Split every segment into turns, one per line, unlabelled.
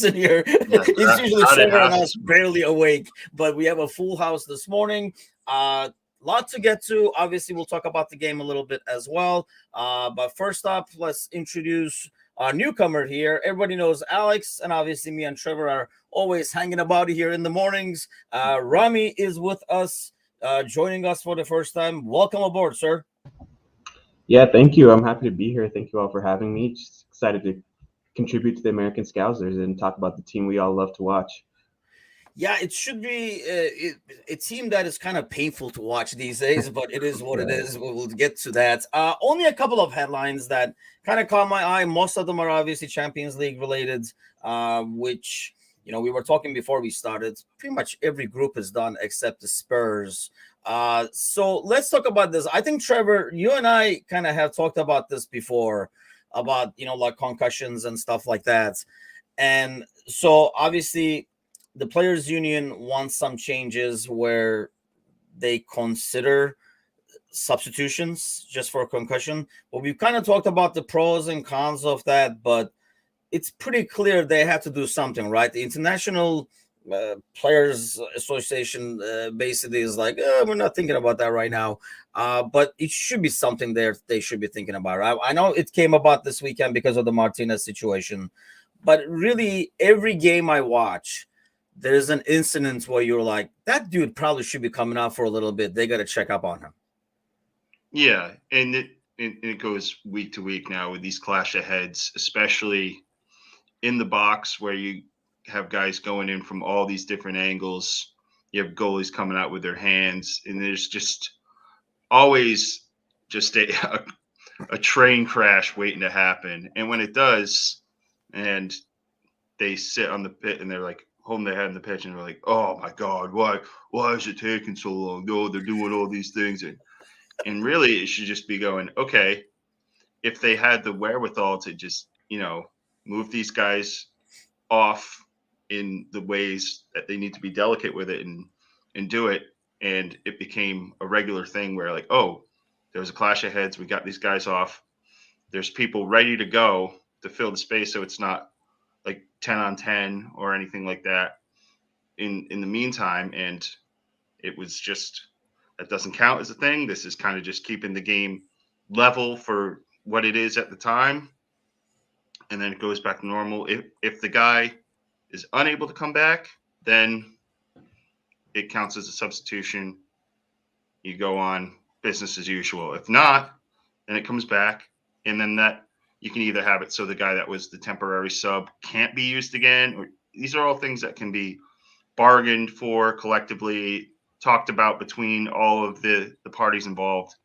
in here.
Yes,
It's usually
how it
Trevor and
has
us
to.
barely awake, but we have a full house this morning. Lot to get to. Obviously, we'll talk about the game a little bit as well. But first up, let's introduce our newcomer here. Everybody knows Alex, and obviously, me and Trevor are always hanging about here in the mornings. Rami is with us, joining us for the first time. Welcome aboard, sir.
Yeah, thank you. I'm happy to be here. Thank you all for having me. Just excited to contribute to the American Scousers and talk about the team we all love to watch.
Yeah, it should be a team that is kind of painful to watch these days, but it is what it
Right.
is. We'll get to that. Only a couple of headlines that kind of caught my eye. Most of them are obviously Champions League related, which we were talking before we started. Pretty much every group is done except the Spurs. So let's talk about this. I think Trevor, you and I kind of have talked about this before, about like concussions and stuff like that. And so obviously the players union wants some changes where they consider substitutions just for a concussion. But we've kind of talked about the pros and cons of that, but it's pretty clear they have to do something, right? The International Players Association basically is like, we're not thinking about that right now. But it should be something there they should be thinking about. Right? I know it came about this weekend because of the Martinez situation, but really every game I watch, there's an incident where you're like, that dude probably should be coming out for a little bit. They got to check up on him.
Yeah, and it goes week to week now with these clash of heads, especially in the box where you have guys going in from all these different angles. You have goalies coming out with their hands, and there's just always just a train crash waiting to happen. And when it does, and they sit on the pit and they're like holding their head in the pitch and they're like, "Oh my God, why is it taking so long? No, they're doing all these things." And really, it should just be going, okay, if they had the wherewithal to just, move these guys off in the ways that they need to be delicate with it and do it, and it became a regular thing where like, oh, there was a clash of heads, we got these guys off, there's people ready to go to fill the space, so it's not like 10 on 10 or anything like that in the meantime. And it was just, that doesn't count as a thing. This is kind of just keeping the game level for what it is at the time, and then it goes back to normal. If the guy is unable to come back, then it counts as a substitution. You go on business as usual. If not, then it comes back, and then that you can either have it so the guy that was the temporary sub can't be used again, or these are all things that can be bargained for collectively, talked about between all of the parties involved.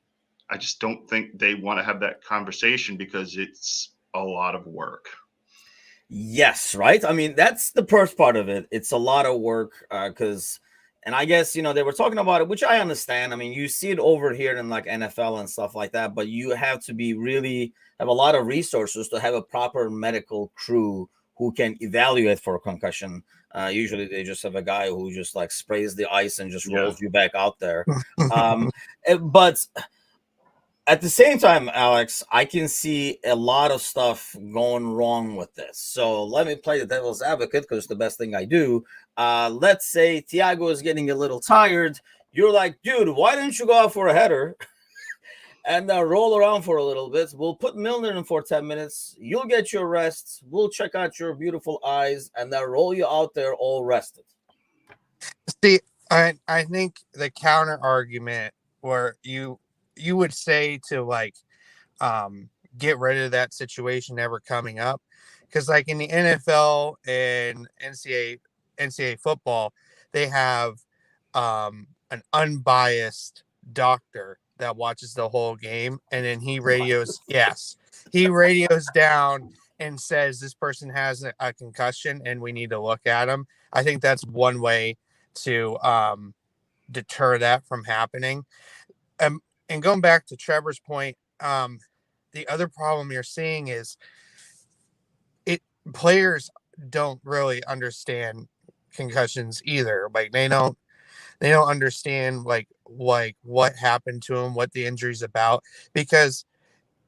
I just don't think they want to have that conversation because it's a lot of work.
Yes, right. I mean, that's the first part of it. It's a lot of work because, and I guess they were talking about it, which I understand. I mean, you see it over here in like NFL and stuff like that, but you have to be really have a lot of resources to have a proper medical crew who can evaluate for a concussion. Usually, they just have a guy who just like sprays the ice and just
Yeah.
rolls you back out there. But at the same time, Alex, I can see a lot of stuff going wrong with this. So let me play the devil's advocate because it's the best thing I do. Let's say Thiago is getting a little tired. You're like, dude, why don't you go out for a header and roll around for a little bit? We'll put Milner in for 10 minutes. You'll get your rest. We'll check out your beautiful eyes and then roll you out there all rested.
See, I think the counter argument where you would say to like get rid of that situation ever coming up, because like in the NFL and NCAA football, they have an unbiased doctor that watches the whole game, and then he radios down and says this person has a concussion and we need to look at him. I think that's one way to deter that from happening. And going back to Trevor's point, the other problem you're seeing is players don't really understand concussions either. Like they don't understand like what happened to him, what the injury's about. Because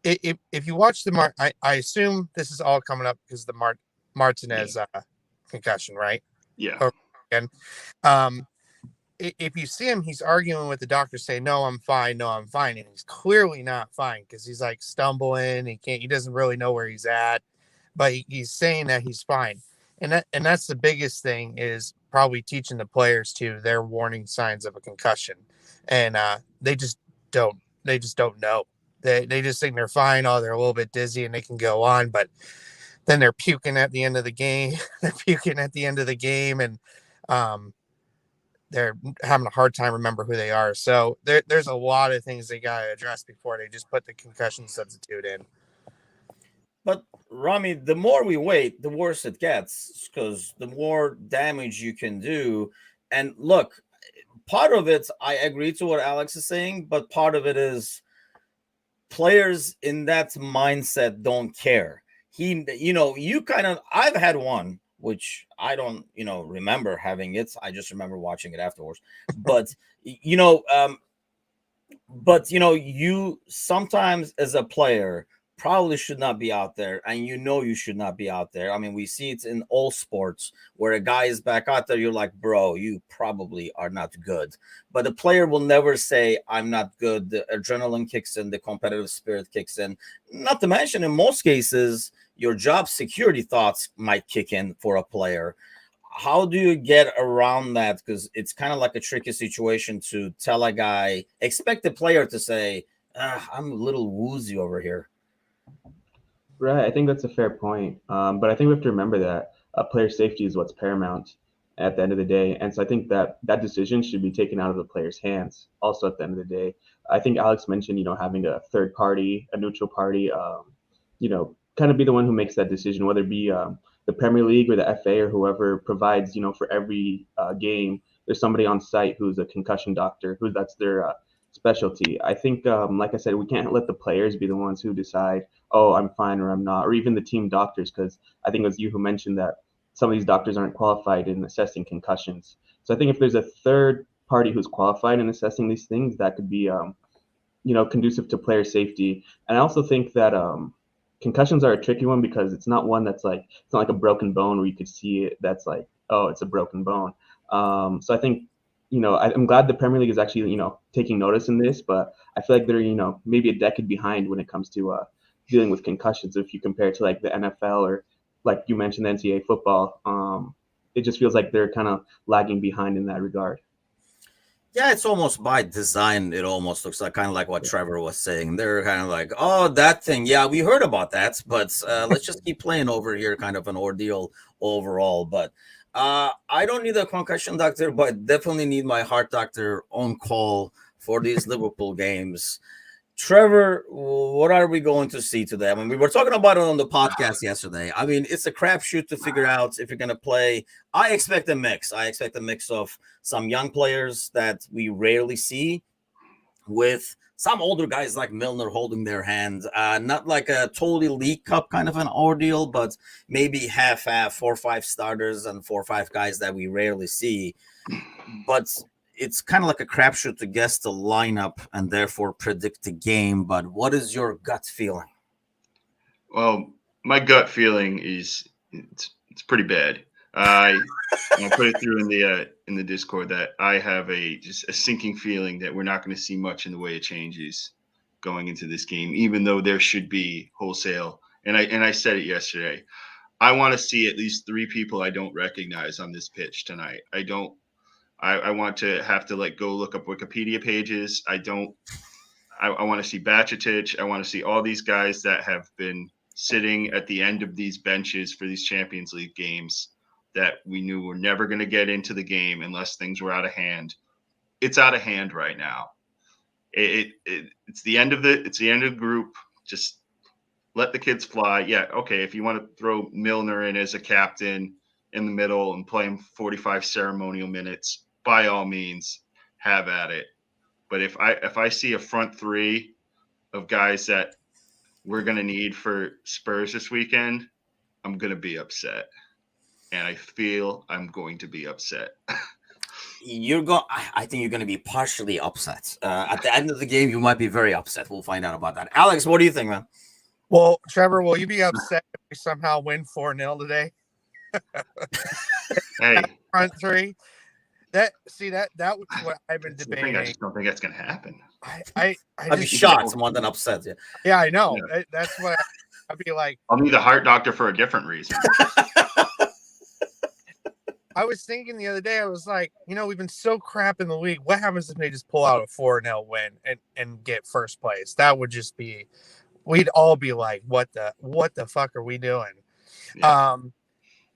if you watch I assume this is all coming up because the Martinez concussion, right?
Yeah.
Over again. If you see him, he's arguing with the doctor, saying, "No, I'm fine. No, I'm fine," and he's clearly not fine because he's like stumbling. He doesn't really know where he's at, but he's saying that he's fine, and that's the biggest thing is probably teaching the players too their warning signs of a concussion, and they just don't know. They just think they're fine. Oh, they're a little bit dizzy and they can go on, but then they're puking at the end of the game. They're puking at the end of the game, and they're having a hard time remember who they are. So there's a lot of things they got to address before they just put the concussion substitute in.
But Rami, the more we wait, the worse it gets because the more damage you can do. And look, part of it, I agree to what Alex is saying, but part of it is players in that mindset don't care. I've had one, which I don't, remember having it. I just remember watching it afterwards. But, you sometimes as a player probably should not be out there, and you should not be out there. I mean, we see it in all sports where a guy is back out there, you're like, bro, you probably are not good. But the player will never say, I'm not good. The adrenaline kicks in, the competitive spirit kicks in. Not to mention, in most cases, your job security thoughts might kick in for a player. How do you get around that? Because it's kind of like a tricky situation to tell a guy, expect the player to say, I'm a little woozy over here.
Right, I think that's a fair point. But I think we have to remember that player safety is what's paramount at the end of the day. And so I think that that decision should be taken out of the player's hands also at the end of the day. I think Alex mentioned, having a third party, a neutral party, kind of be the one who makes that decision, whether it be the Premier League or the FA or whoever provides, for every game, there's somebody on site who's a concussion doctor, who that's their specialty. I think, like I said, we can't let the players be the ones who decide, oh, I'm fine or I'm not, or even the team doctors, because I think it was you who mentioned that some of these doctors aren't qualified in assessing concussions. So I think if there's a third party who's qualified in assessing these things, that could be, conducive to player safety. And I also think that concussions are a tricky one because it's not one that's like, it's not like a broken bone where you could see it. That's like, oh, it's a broken bone. So I think, I'm glad the Premier League is actually, taking notice in this, but I feel like they're, maybe a decade behind when it comes to dealing with concussions. If you compare it to like the NFL or like you mentioned, the NCAA football, it just feels like they're kind of lagging behind in that regard.
Yeah, it's almost by design. It almost looks like kind of like what Trevor was saying. They're kind of like, oh, that thing. Yeah, we heard about that, but let's just keep playing over here, kind of an ordeal overall. But I don't need a concussion doctor, but definitely need my heart doctor on call for these Liverpool games. Trevor, what are we going to see today? I mean, we were talking about it on the podcast yesterday. I mean, it's a crapshoot to figure out if you're going to play. I expect a mix. I expect a mix of some young players that we rarely see with some older guys like Milner holding their hand. Not like a totally League Cup kind of an ordeal, but maybe half, 4 or 5 starters and 4 or 5 guys that we rarely see. But it's kind of like a crapshoot to guess the lineup and therefore predict the game. But what is your gut feeling?
Well, my gut feeling is it's pretty bad. I put it through in the Discord that I have just a sinking feeling that we're not going to see much in the way of changes going into this game, even though there should be wholesale. And I said it yesterday. I want to see at least 3 people I don't recognize on this pitch tonight. I want to have to go look up Wikipedia pages. I want to see Bajcetic. I want to see all these guys that have been sitting at the end of these benches for these Champions League games that we knew were never going to get into the game unless things were out of hand. It's out of hand right now. It's the end of the group. Just let the kids fly. Yeah, okay. If you want to throw Milner in as a captain in the middle and play him 45 ceremonial minutes, by all means, have at it. But if I see a front 3 of guys that we're going to need for Spurs this weekend, I'm going to be upset. And I feel I'm going to be upset.
I think you're going to be partially upset. At the end of the game, you might be very upset. We'll find out about that. Alex, what do you think, man?
Well, Trevor, will you be upset if we somehow win 4-0 today?
Hey,
front three. That was what I've been
that's the thing. I
debating.
just don't think that's going to happen.
I
I'd be
just
shocked more than upset. Yeah.
yeah, I know.
Yeah.
That's what I'd be like.
I'll need a heart doctor for a different reason.
I was thinking the other day, I was like, we've been so crap in the league. What happens if they just pull out a 4-0 win and get first place? That would just be, we'd all be like, what the fuck are we doing?
Yeah.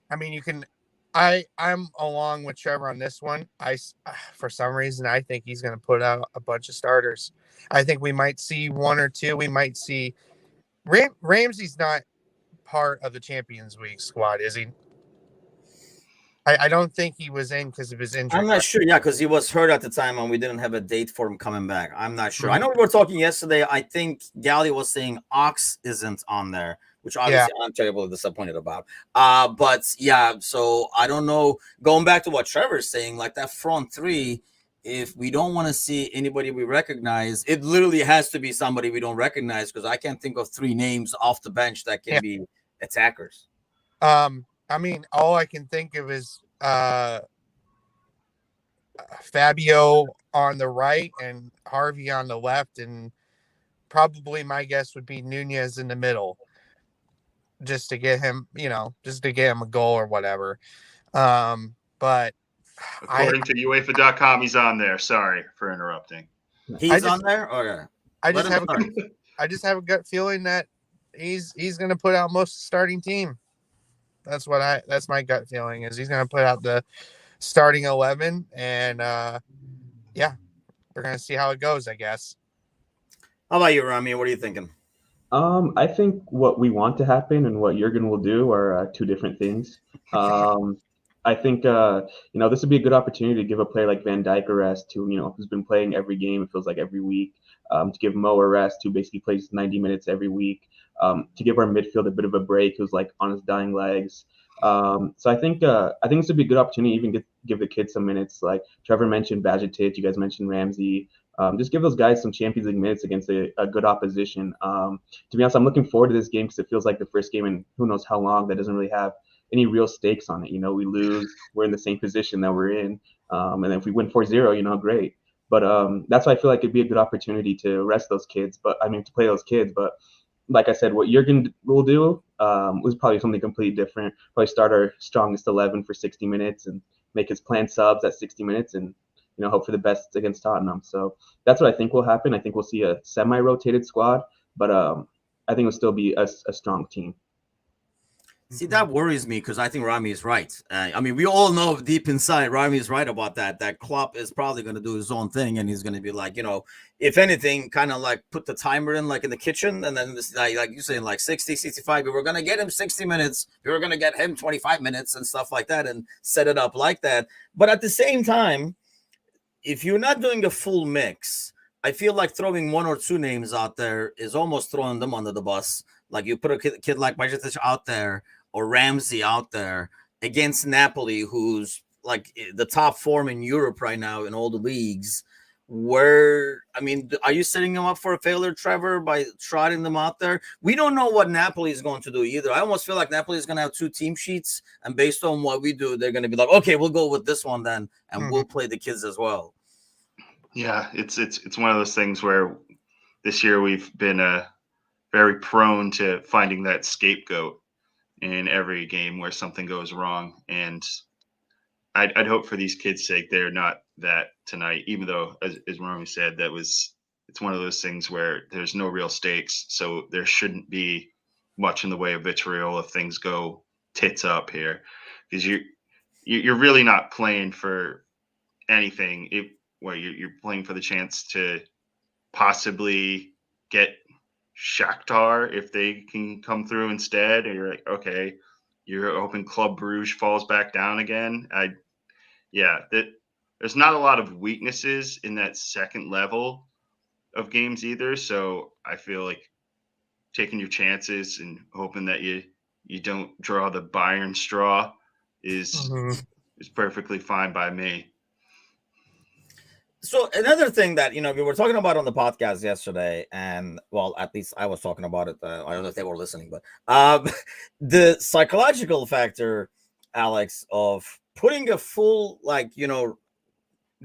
I mean, I'm along with Trevor on this one. For some reason, I think he's going to put out a bunch of starters. I think we might see one or two. We might see Ramsey's not part of the Champions League squad, is he? I don't think he was in because of his injury.
I'm not sure. Yeah, because he was hurt at the time and we didn't have a date for him coming back. I'm not sure. I know we were talking yesterday. I think Gally was saying Ox isn't on there, which obviously I'm terribly disappointed about. But yeah, so I don't know. Going back to what Trevor's saying, like that front three, if we don't want to see anybody we recognize, it literally has to be somebody we don't recognize because I can't think of 3 names off the bench that can be attackers.
I mean, all I can think of is Fabio on the right and Harvey on the left, and probably my guess would be Nunez in the middle, just to get him, a goal or whatever. But
According to UEFA.com, he's on there. Sorry for interrupting.
He's on there? Okay.
I just have a gut feeling that he's going to put out most starting team. That's my gut feeling is he's going to put out the starting 11 and we're going to see how it goes, I guess.
How about you, Rami? What are you thinking?
I think what we want to happen and what Jurgen will do are 2 different things. I think this would be a good opportunity to give a player like Van Dijk a rest, who's been playing every game. It feels like every week. To give Mo a rest, who basically plays 90 minutes every week. To give our midfield a bit of a break, who's like on his dying legs. So I think this would be a good opportunity to even give the kids some minutes. Like Trevor mentioned Bajatic, you guys mentioned Ramsey. Just give those guys some Champions League minutes against a good opposition. To be honest, I'm looking forward to this game because it feels like the first game in who knows how long that doesn't really have any real stakes on it. We lose, we're in the same position that we're in. And then if we win 4-0, great. But that's why I feel like it'd be a good opportunity to rest those kids. To play those kids. But like I said, what Jurgen will do was probably something completely different. Probably start our strongest 11 for 60 minutes and make his planned subs at 60 minutes and hope for the best against Tottenham. So that's what I think will happen. I think we'll see a semi-rotated squad, but I think it'll still be a strong team.
See, that worries me because I think Rami is right. I mean, we all know deep inside Rami is right about that. That Klopp is probably going to do his own thing, and he's going to be like, if anything, kind of like put the timer in like in the kitchen, and then this, like you saying, like 60, 65. We were going to get him 60 minutes. We were going to get him 25 minutes and stuff like that, and set it up like that. But at the same time, if you're not doing a full mix, I feel like throwing 1 or 2 names out there is almost throwing them under the bus. Like you put a kid like Bajatic out there, or Ramsey out there against Napoli, who's like the top form in Europe right now in all the leagues. Are you setting them up for a failure, Trevor, by trotting them out there? We don't know what Napoli is going to do either. I almost feel like Napoli is going to have 2 team sheets, and based on what we do, they're going to be like, okay, we'll go with this one then, and we'll play the kids as well.
Yeah, it's one of those things where this year we've been very prone to finding that scapegoat in every game where something goes wrong. And I'd hope for these kids' sake they're not that tonight, even though, as Romy said, it's one of those things where there's no real stakes. So there shouldn't be much in the way of vitriol if things go tits up here, because you're really not playing for anything where you're playing for the chance to possibly get Shakhtar if they can come through instead, and you're like, okay, you're hoping Club Bruges falls back down again. There's not a lot of weaknesses in that second level of games either, so I feel like taking your chances and hoping that you don't draw the Bayern straw is perfectly fine by me.
So another thing that, we were talking about on the podcast yesterday, and well, at least I was talking about it. I don't know if they were listening, but the psychological factor Alex, of putting a full, like,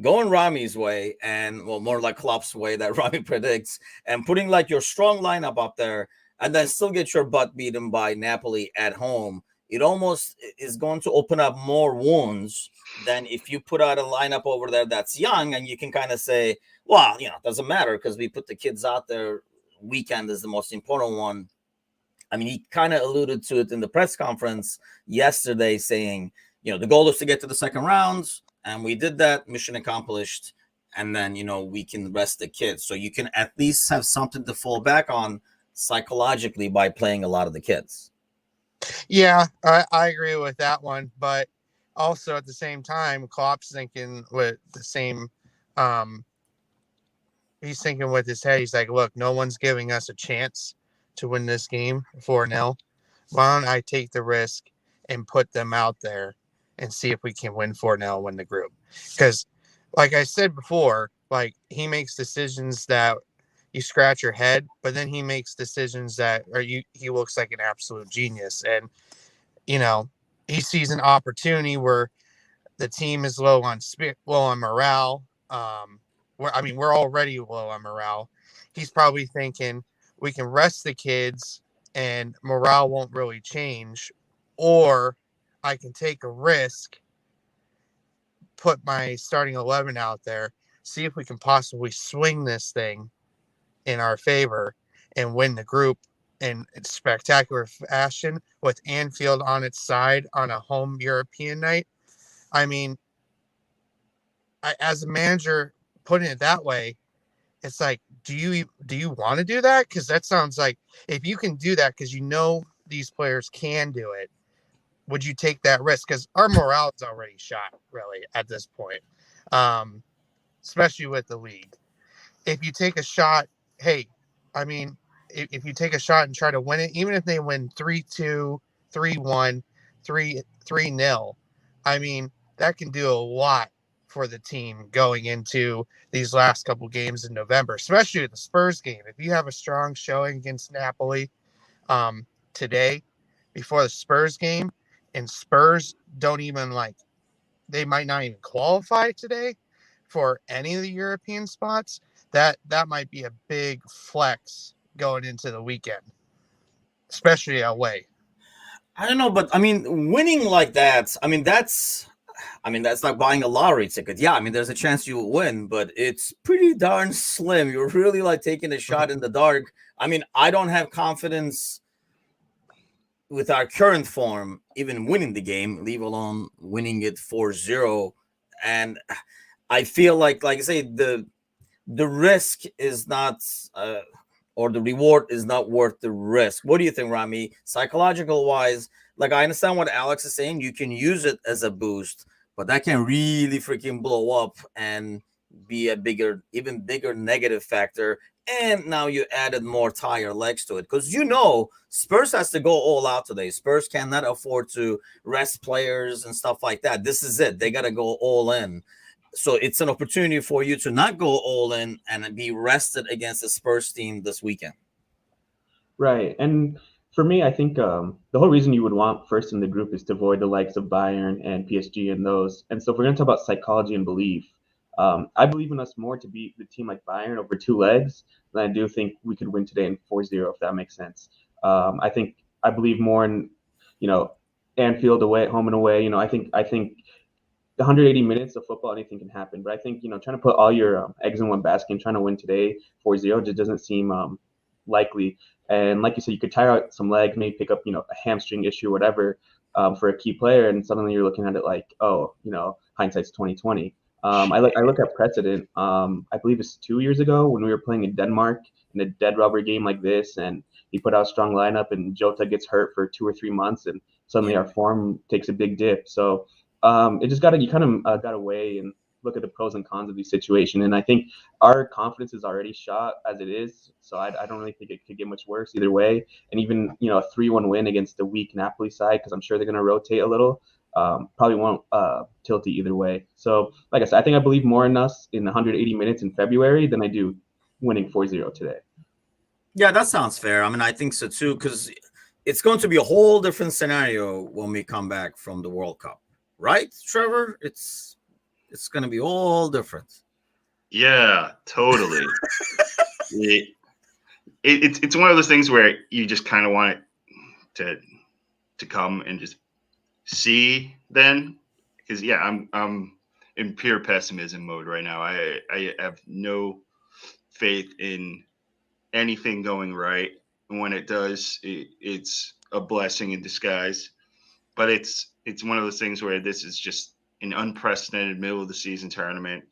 going Rami's way, and well, more like Klopp's way that Rami predicts, and putting like your strong lineup up there, and then still get your butt beaten by Napoli at home, it almost is going to open up more wounds than if you put out a lineup over there that's young, and you can kind of say, well, it doesn't matter because we put the kids out there. Weekend is the most important one. I mean, he kind of alluded to it in the press conference yesterday, saying, the goal is to get to the second round, and we did that. Mission accomplished. And then, we can rest the kids. So you can at least have something to fall back on psychologically by playing a lot of the kids.
Yeah, I agree with that one. But also at the same time, Klopp's thinking with the same, he's thinking with his head, he's like, look, no one's giving us a chance to win this game 4-0. Why don't I take the risk and put them out there and see if we can win 4-0, win the group? Because, like I said before, like, he makes decisions that you scratch your head, but then he makes decisions that he looks like an absolute genius. And, he sees an opportunity where the team is low on morale. We're already low on morale. He's probably thinking we can rest the kids and morale won't really change, or I can take a risk, put my starting 11 out there, see if we can possibly swing this thing in our favor and win the group in spectacular fashion with Anfield on its side on a home European night. I mean, as a manager, putting it that way, it's like, do you want to do that? Because that sounds like, if you can do that because these players can do it, would you take that risk? Because our morale is already shot, really, at this point, especially with the league. If you take a shot, hey, I mean, if you take a shot and try to win it, even if they win 3-2, 3-1, 3-0, I mean, that can do a lot for the team going into these last couple games in November, especially the Spurs game. If you have a strong showing against Napoli today before the Spurs game, and Spurs don't even they might not even qualify today for any of the European spots, that might be a big flex going into the weekend, especially away.
I don't know, but I mean, winning like that, that's like buying a lottery ticket. Yeah, there's a chance you will win, but it's pretty darn slim. You're really like taking a shot in the dark. I don't have confidence with our current form, even winning the game, leave alone winning it 4-0. And I feel like I say, the risk is not, or the reward is not worth the risk. What do you think, Rami? Psychological wise, like, I understand what Alex is saying. You can use it as a boost, but that can really freaking blow up and be a even bigger negative factor. And now you added more tire legs to it, because Spurs has to go all out today. Spurs cannot afford to rest players and stuff like that. This is it. They got to go all in. So it's an opportunity for you to not go all in and be rested against the Spurs team this weekend.
Right. And for me, I think the whole reason you would want first in the group is to avoid the likes of Bayern and PSG and those. And so if we're going to talk about psychology and belief, I believe in us more to beat the team like Bayern over two legs than I do think we could win today in 4-0, if that makes sense. I believe more in, Anfield away, home and away. I think 180 minutes of football, anything can happen. But I think, trying to put all your eggs in one basket and trying to win today 4-0 just doesn't seem likely. And like you said, you could tire out some legs, maybe pick up, a hamstring issue or whatever for a key player. And suddenly you're looking at it like, oh, hindsight's 2020. I look at precedent. I believe it's 2 years ago when we were playing in Denmark in a dead rubber game like this, and he put out a strong lineup, and Jota gets hurt for 2 or 3 months, and suddenly our form takes a big dip. So it just you kind of got to weigh and look at the pros and cons of the situation. And I think our confidence is already shot as it is. So I don't really think it could get much worse either way. And even, a 3-1 win against the weak Napoli side, because I'm sure they're going to rotate a little, probably won't tilt it either way. So like I said, I think I believe more in us in 180 minutes in February than I do winning 4-0 today.
Yeah, that sounds fair. I think so too, because it's going to be a whole different scenario when we come back from the World Cup, right, Trevor? It's going to be all different.
Yeah, totally. It's one of those things where you just kind of want it to come and just see then, because yeah, I'm in pure pessimism mode right now. I have no faith in anything going right, and when it does, it's a blessing in disguise. But it's one of those things where this is just an unprecedented middle of the season tournament.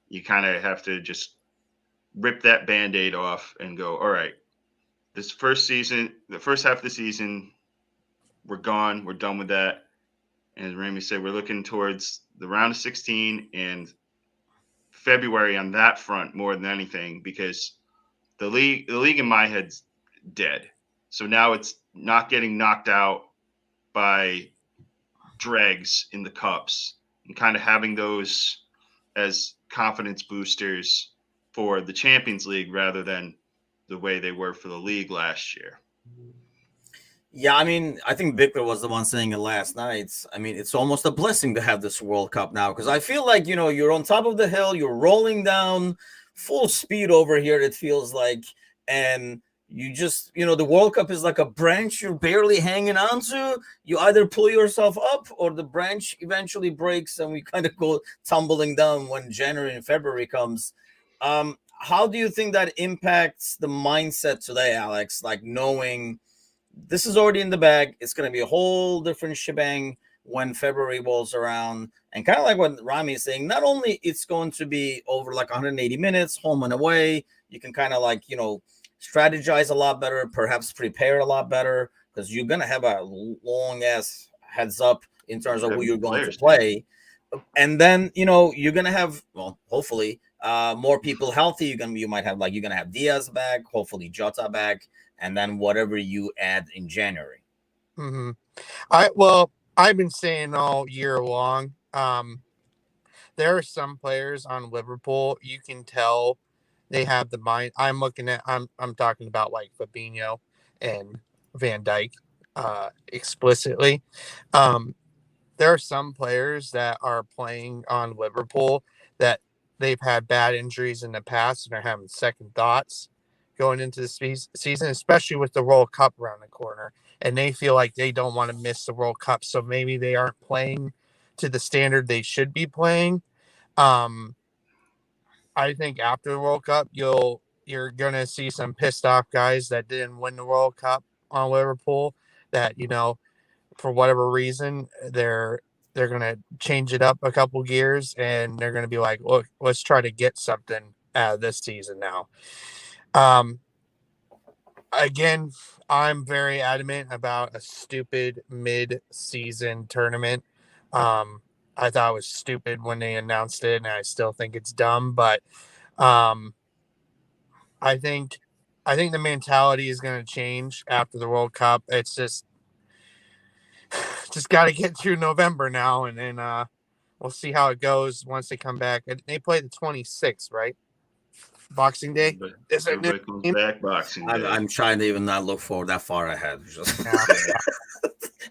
You kind of have to just rip that band-aid off and go, all right, this first season, the first half of the season, we're gone. We're done with that. And as Rami said, we're looking towards the round of 16 and February on that front more than anything, because the league in my head's dead. So now it's not getting knocked out by dregs in the cups and kind of having those as confidence boosters for the Champions League rather than the way they were for the league last year.
Yeah, I mean, I think Victor was the one saying it last night. I mean, it's almost a blessing to have this World Cup now, because I feel like, you're on top of the hill, you're rolling down full speed over here, it feels like. And you just, the World Cup is like a branch you're barely hanging on to. You either pull yourself up or the branch eventually breaks and we kind of go tumbling down when January and February comes. How do you think that impacts the mindset today, Alex? Like knowing this is already in the bag. It's going to be a whole different shebang when February rolls around. And kind of like what Rami is saying, not only it's going to be over like 180 minutes, home and away, you can kind of like, strategize a lot better, perhaps prepare a lot better, because you're going to have a long ass heads up in terms of who you're going to play. And then, you're going to have, well, hopefully, more people healthy. You might have you're going to have Diaz back, hopefully Jota back, and then whatever you add in January.
Mm-hmm. I've been saying all year long, there are some players on Liverpool, you can tell they have the mind. I'm talking about like Fabinho and Van Dijk, explicitly. There are some players that are playing on Liverpool that they've had bad injuries in the past and are having second thoughts going into the season, especially with the World Cup around the corner. And they feel like they don't want to miss the World Cup. So maybe they aren't playing to the standard they should be playing. I think after the World Cup, you're going to see some pissed off guys that didn't win the World Cup on Liverpool that, for whatever reason, they're going to change it up a couple gears and they're going to be like, look, let's try to get something out of this season now. Again, I'm very adamant about a stupid mid-season tournament. I thought it was stupid when they announced it, and I still think it's dumb. But I think the mentality is going to change after the World Cup. It's just got to get through November now, and then we'll see how it goes once they come back. They play the 26th, right? Boxing Day.
Everybody comes back Boxing Day.
I'm trying to even not look forward that far ahead.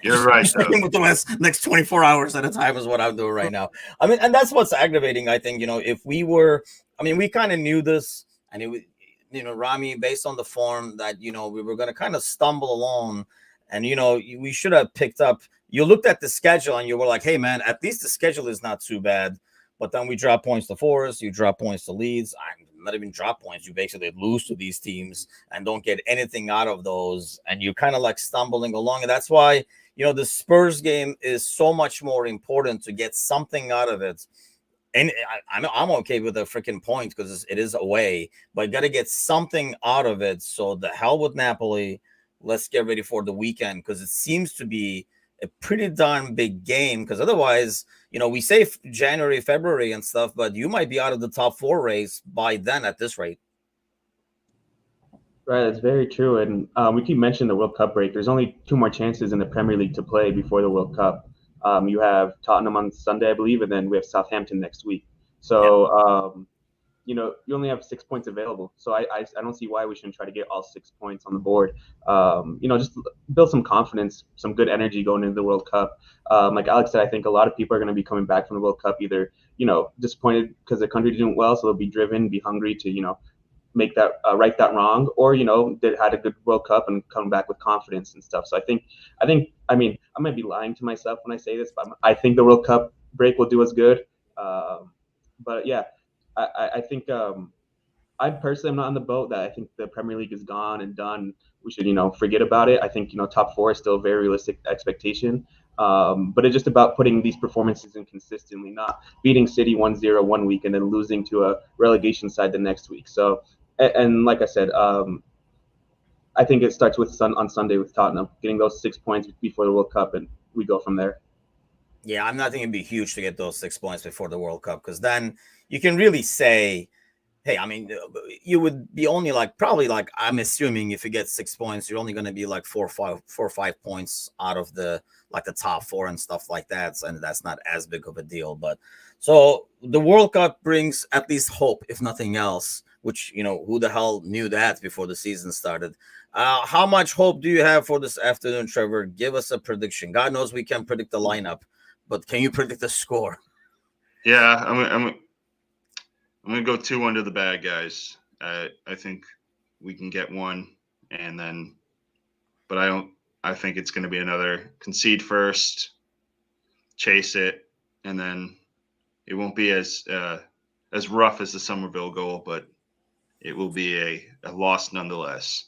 You're right, though.
With the next 24 hours at a time is what I'm doing right now. I mean, and that's what's aggravating. I think, if we were, we kind of knew this, and it was, Rami, based on the form that, we were going to kind of stumble along, and, we should have picked up. You looked at the schedule and you were like, hey, man, at least the schedule is not too bad. But then we drop points to Forest, you drop points to Leeds. I'm not even drop points. You basically lose to these teams and don't get anything out of those. And you're kind of like stumbling along. And that's why, the Spurs game is so much more important to get something out of it. And I'm okay with the freaking point because it is away, but got to get something out of it. So the hell with Napoli. Let's get ready for the weekend because it seems to be a pretty darn big game, because otherwise, we say January, February and stuff, but you might be out of the top 4 race by then at this rate.
Right, that's very true. And we keep mentioning the World Cup break. There's only 2 more chances in the Premier League to play before the World Cup. You have Tottenham on Sunday, I believe, and then we have Southampton next week. So, you only have 6 points available. So I don't see why we shouldn't try to get all 6 points on the board. Just build some confidence, some good energy going into the World Cup. Like Alex said, I think a lot of people are going to be coming back from the World Cup either, disappointed because their country didn't well, so they'll be driven, be hungry to, make that right that wrong, or they had a good World Cup and come back with confidence and stuff. So I mean I might be lying to myself when I say this, but I think the World Cup break will do us good. But yeah, I think I personally am not on the boat that I think the Premier League is gone and done. We should forget about it. I think top four is still a very realistic expectation. But it's just about putting these performances in consistently, not beating City 1-0 one week and then losing to a relegation side the next week. So, and like I said, I think it starts on Sunday with Tottenham, getting those 6 points before the World Cup, and we go from there.
Yeah, I'm not thinking it'd be huge to get those 6 points before the World Cup, because then you can really say, hey, I mean, you would be only I'm assuming if you get 6 points, you're only going to be like 4 or 5 points out of the top four and stuff like that. And that's not as big of a deal. But so the World Cup brings at least hope, if nothing else, which, who the hell knew that before the season started? How much hope do you have for this afternoon, Trevor? Give us a prediction. God knows we can't predict the lineup, but can you predict the score?
Yeah, I'm going to go 2-1 to the bad guys. I think we can get one, but I think it's going to be another concede first, chase it, and then it won't be as rough as the Somerville goal, but it will be a loss nonetheless.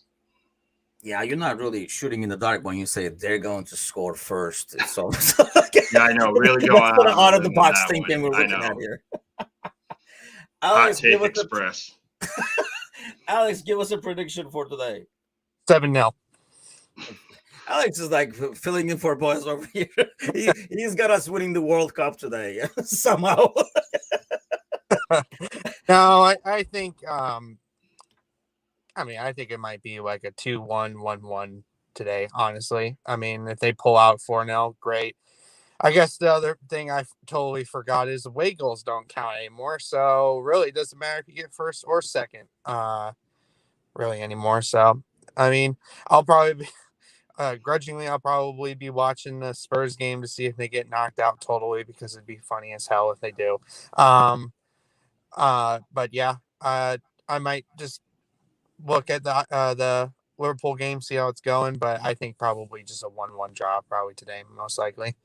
Yeah, you're not really shooting in the dark when you say they're going to score first. So
yeah, I know. Really going
out of the box thinking we're looking at here.
Alex, Hot Take Express.
Alex, give us a prediction for today.
7-0.
Alex is like filling in for boys over here. He's got us winning the World Cup today somehow.
No, I think I think it might be like a 2-1, 1-1 today, honestly. I mean, if they pull out 4-0, great. I guess the other thing I totally forgot is away goals don't count anymore. So really, it doesn't matter if you get first or second, really anymore. So, I mean, I'll probably be grudgingly, I'll probably be watching the Spurs game to see if they get knocked out totally, because it'd be funny as hell if they do. But yeah, I might just look at the Liverpool game, see how it's going. But I think probably just a 1-1 draw probably today, most likely.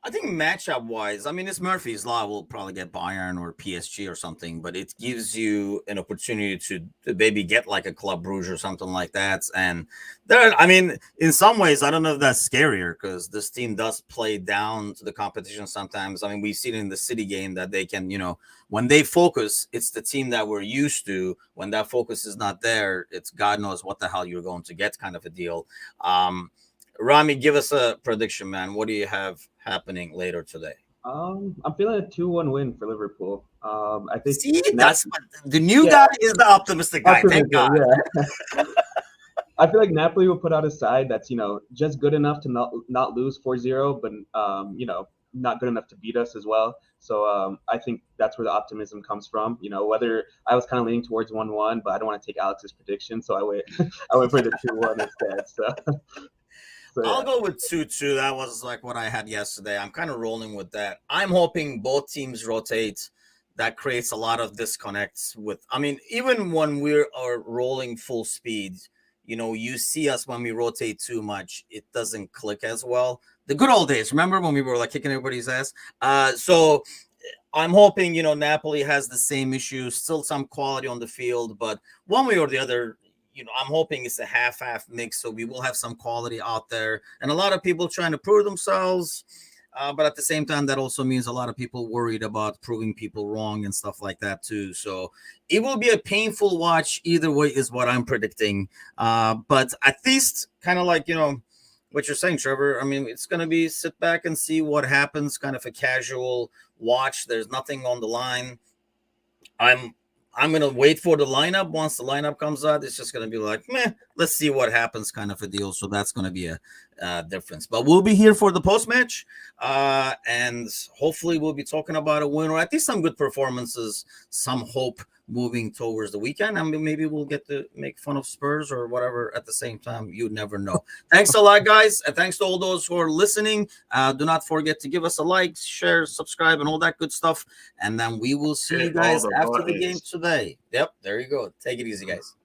I think matchup wise, I mean, it's Murphy's Law. We'll probably get Bayern or PSG or something, but it gives you an opportunity to maybe get like a Club Brugge or something like that. And there, I mean, in some ways, I don't know if that's scarier, because this team does play down to the competition sometimes. I mean, we've seen in the City game that they can, when they focus, it's the team that we're used to. When that focus is not there, it's God knows what the hell you're going to get, kind of a deal. Rami, give us a prediction, man. What do you have happening later today?
I'm feeling a 2-1 win for Liverpool. I think.
See, that's the new guy is the optimistic guy. Thank God.
Yeah. I feel like Napoli will put out a side that's just good enough to not lose 4-0, but not good enough to beat us as well. So I think that's where the optimism comes from. Whether I was kind of leaning towards 1-1, but I don't want to take Alex's prediction, so I went for the 2-1 instead. So yeah.
I'll go with 2-2. That was like what I had yesterday. I'm kind of rolling with that. I'm hoping both teams rotate. That creates a lot of disconnects even when we are rolling full speed, you see us when we rotate too much, it doesn't click as well. The good old days, remember when we were like kicking everybody's ass? So I'm hoping, Napoli has the same issue, still some quality on the field, but one way or the other, I'm hoping it's a half-half mix, so we will have some quality out there and a lot of people trying to prove themselves. But at the same time, that also means a lot of people worried about proving people wrong and stuff like that too. So it will be a painful watch either way is what I'm predicting. But at least kind of like, what you're saying, Trevor, I mean, it's going to be sit back and see what happens, kind of a casual watch. There's nothing on the line. I'm going to wait for the lineup. Once the lineup comes out, it's just going to be like, let's see what happens, kind of a deal. So that's going to be a difference. But we'll be here for the post-match, and hopefully we'll be talking about a win or at least some good performances, some hope moving towards the weekend. I mean, maybe we'll get to make fun of Spurs or whatever at the same time. You never know. Thanks a lot, guys. And thanks to all those who are listening. Do not forget to give us a like, share, subscribe, and all that good stuff. And then we will see you guys after the game today. Yep, there you go. Take it easy, guys.